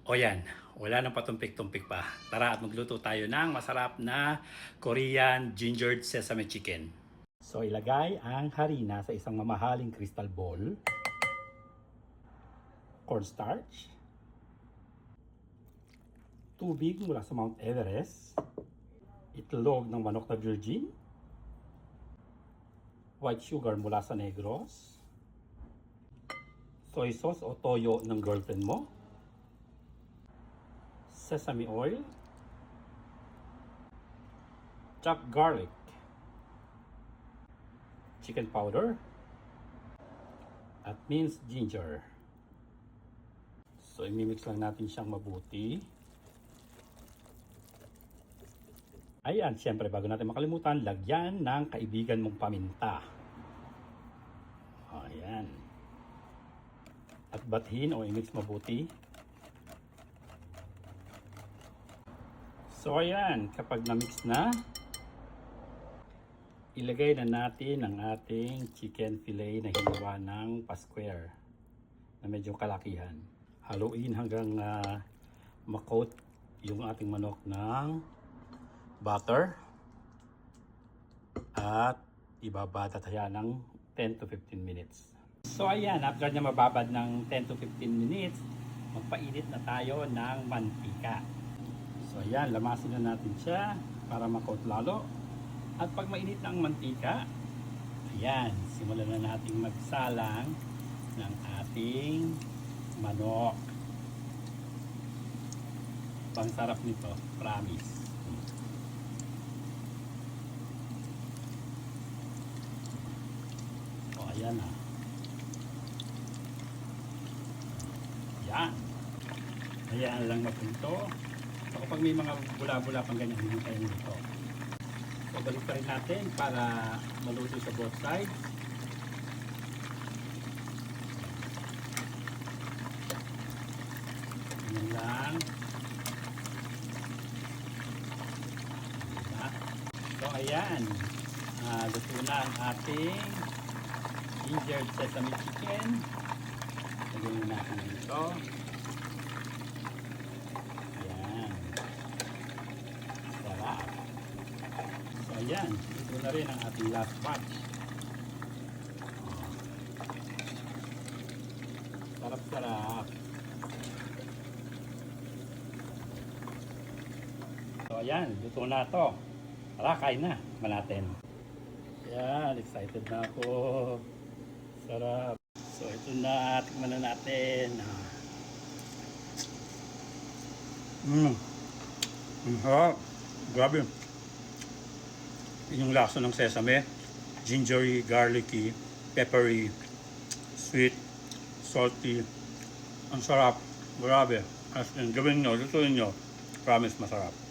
O yan, wala nang patumpik-tumpik pa. Tara at magluto tayo ng masarap na Korean gingered sesame chicken. So ilagay ang harina sa isang mamahaling crystal bowl. Cornstarch. Tubig mula sa Mount Everest. Itlog ng manok na virgin. White sugar mula sa Negros. Soy sauce o toyo ng girlfriend mo. Sesame oil. Chopped garlic. Chicken powder. At minced ginger. So imimix lang natin siyang mabuti. Ayan, siyempre bago natin makalimutan, lagyan ng kaibigan mong paminta. Ayan. At bathin o i-mix mabuti. So ayan, kapag na-mix na, ilagay na natin ang ating chicken fillet na hinawa ng pa-square na medyo kalakihan. Haluin hanggang ma-coat yung ating manok ng butter at ibabad at hayaan ng 10 to 15 minutes. So ayan, after niya mababad ng 10 to 15 minutes, magpainit na tayo ng mantika. So ayan, lamasin na natin siya para ma-coat lalo. At pag mainit na ang mantika, ayan, simulan na nating magsalang ng ating manok. Pang sarap nito, promise. O ayan na. Ayan. Ayan lang mapunto. So kapag may mga bula-bula pang ganyan, hindi tayo nito. So balik pa rin natin para maluto sa both sides. Ayan lang. So ayan. Luto na ang ating gingered sesame chicken. Lagyan na natin ito. Ayan, ito na rin ang ating last batch. Sarap-sarap. So ayan, luto na ito. Tara, kain na. Manatin. Ayan, excited na ako. Sarap. So ito na, tikman na natin. Grabe. Yung lasa ng sesame, gingery, garlicky, peppery, sweet, salty. Ang sarap. Grabe. As in, gawin nyo, lutuin nyo. Promise masarap.